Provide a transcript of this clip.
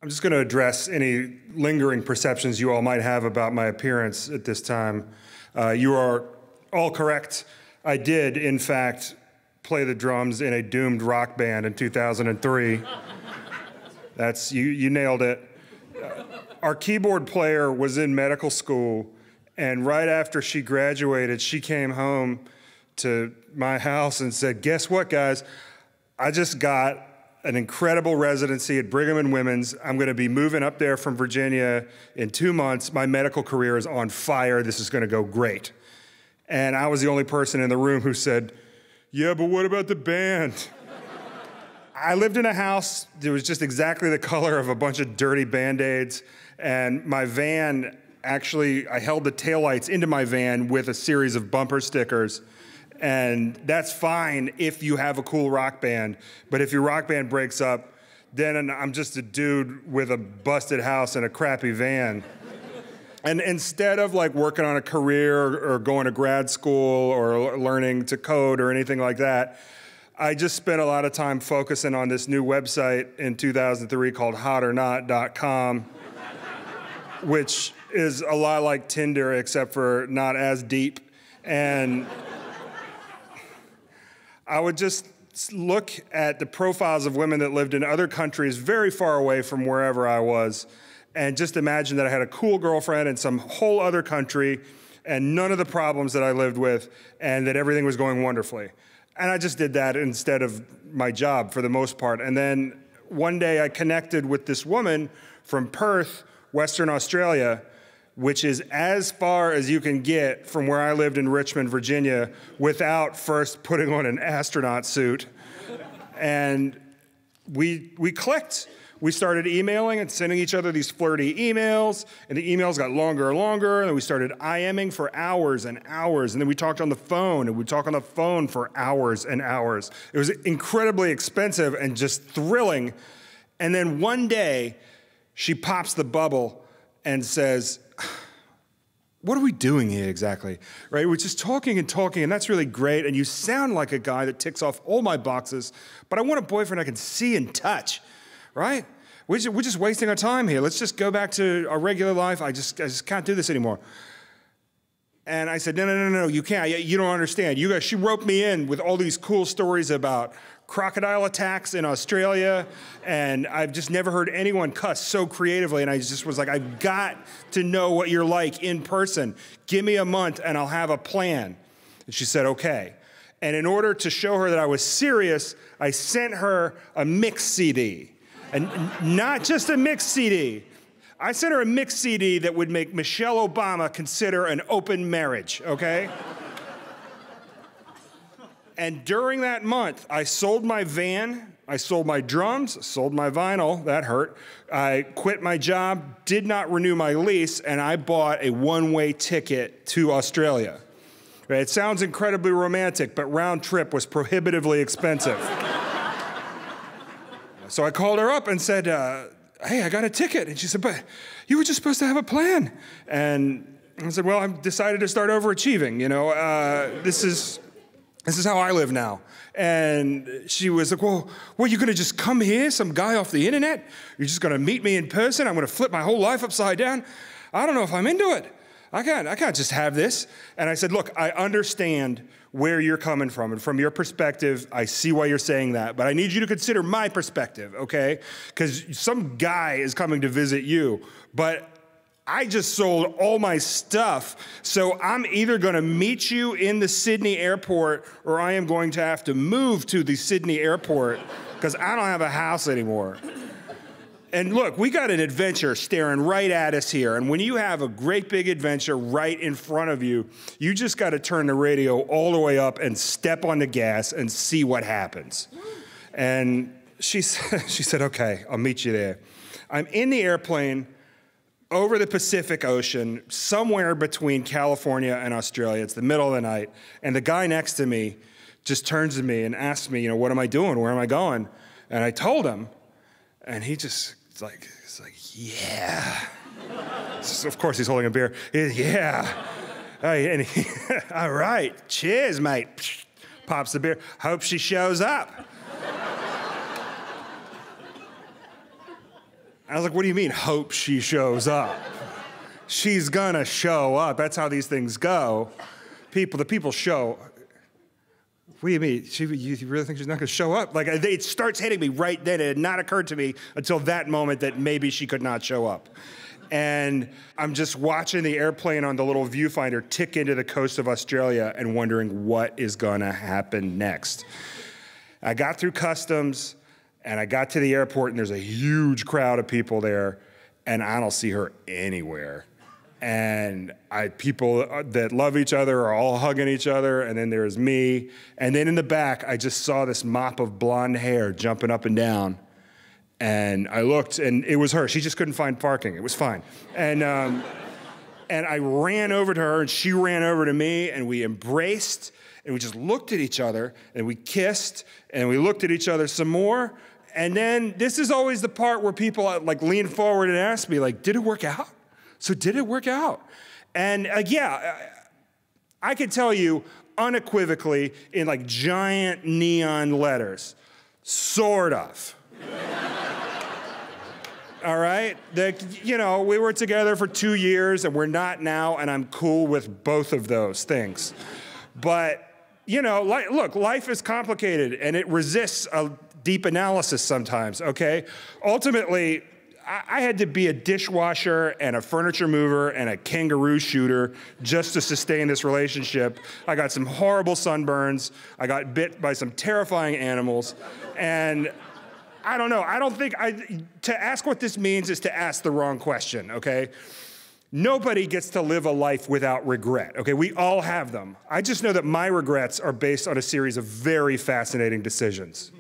I'm just going to address any lingering perceptions you all might have about my appearance at this time. You are all correct. I did, in fact, play the drums in a doomed rock band in 2003. You nailed it. Our keyboard player was in medical school, and right after she graduated, she came home to my house and said, "Guess what, guys? I just got an incredible residency at Brigham and Women's. I'm going to be moving up there from Virginia in 2 months. My medical career is on fire. This is going to go great." And I was the only person in the room who said, "Yeah, but what about the band?" I lived in a house that was just exactly the color of a bunch of dirty Band-Aids, and my van, actually, I held the taillights into my van with a series of bumper stickers. And that's fine if you have a cool rock band, but if your rock band breaks up, then I'm just a dude with a busted house and a crappy van. And instead of like working on a career or going to grad school or learning to code or anything like that, I just spent a lot of time focusing on this new website in 2003 called hotornot.com, which is a lot like Tinder except for not as deep. And I would just look at the profiles of women that lived in other countries very far away from wherever I was, and just imagine that I had a cool girlfriend in some whole other country and none of the problems that I lived with, and that everything was going wonderfully. And I just did that instead of my job for the most part. And then one day I connected with this woman from Perth, Western Australia, which is as far as you can get from where I lived in Richmond, Virginia, without first putting on an astronaut suit. And we clicked. We started emailing and sending each other these flirty emails, and the emails got longer and longer, and then we started IMing for hours and hours, and then we talked on the phone, and we'd talk on the phone for hours and hours. It was incredibly expensive and just thrilling. And then one day, she pops the bubble and says, "What are we doing here exactly?" Right? We're just talking, and that's really great, and you sound like a guy that ticks off all my boxes, but I want a boyfriend I can see and touch, right? We're just wasting our time here. Let's just go back to our regular life. I just can't do this anymore. And I said, no, you can't. You don't understand. She roped me in with all these cool stories about crocodile attacks in Australia, and I've just never heard anyone cuss so creatively, and I just was like, I've got to know what you're like in person. Give me a month and I'll have a plan. And she said, okay. And in order to show her that I was serious, I sent her a mix CD. And not just a mix CD. I sent her a mix CD that would make Michelle Obama consider an open marriage, okay? And during that month, I sold my van, I sold my drums, sold my vinyl, that hurt. I quit my job, did not renew my lease, and I bought a one-way ticket to Australia. It sounds incredibly romantic, but round trip was prohibitively expensive. So I called her up and said, hey, I got a ticket. And she said, but you were just supposed to have a plan. And I said, well, I've decided to start overachieving. You know, this is how I live now. And she was like, well, you're going to just come here, some guy off the internet? You're just going to meet me in person? I'm going to flip my whole life upside down? I don't know if I'm into it. I can't just have this. And I said, look, I understand where you're coming from. And from your perspective, I see why you're saying that. But I need you to consider my perspective, okay? Because some guy is coming to visit you. But I just sold all my stuff. So I'm either going to meet you in the Sydney airport, or I am going to have to move to the Sydney airport because I don't have a house anymore. And look, we got an adventure staring right at us here. And when you have a great big adventure right in front of you, you just got to turn the radio all the way up and step on the gas and see what happens. And she said, okay, I'll meet you there. I'm in the airplane over the Pacific Ocean, somewhere between California and Australia. It's the middle of the night. And the guy next to me just turns to me and asks me, what am I doing? Where am I going? And I told him, and he just... It's like, yeah. So of course, he's holding a beer. Yeah. And all right, cheers, mate. Pops the beer. Hope she shows up. I was like, what do you mean, hope she shows up? She's gonna show up. That's how these things go. The people show. What do you mean? You really think she's not gonna show up? Like, it starts hitting me right then. It had not occurred to me until that moment that maybe she could not show up. And I'm just watching the airplane on the little viewfinder tick into the coast of Australia and wondering what is gonna happen next. I got through customs, and I got to the airport, and there's a huge crowd of people there, and I don't see her anywhere. And people that love each other are all hugging each other, and then there's me. And then in the back, I just saw this mop of blonde hair jumping up and down. And I looked, and it was her. She just couldn't find parking. It was fine. And I ran over to her, and she ran over to me, and we embraced, and we just looked at each other, and we kissed, and we looked at each other some more. And then this is always the part where people like lean forward and ask me, like, did it work out? So did it work out? And yeah, I could tell you unequivocally in like giant neon letters, sort of. All right? We were together for 2 years and we're not now, and I'm cool with both of those things. But, look, life is complicated and it resists a deep analysis sometimes, okay? Ultimately, I had to be a dishwasher and a furniture mover and a kangaroo shooter just to sustain this relationship. I got some horrible sunburns. I got bit by some terrifying animals. And I don't know. I don't think to ask what this means is to ask the wrong question, okay? Nobody gets to live a life without regret, okay? We all have them. I just know that my regrets are based on a series of very fascinating decisions.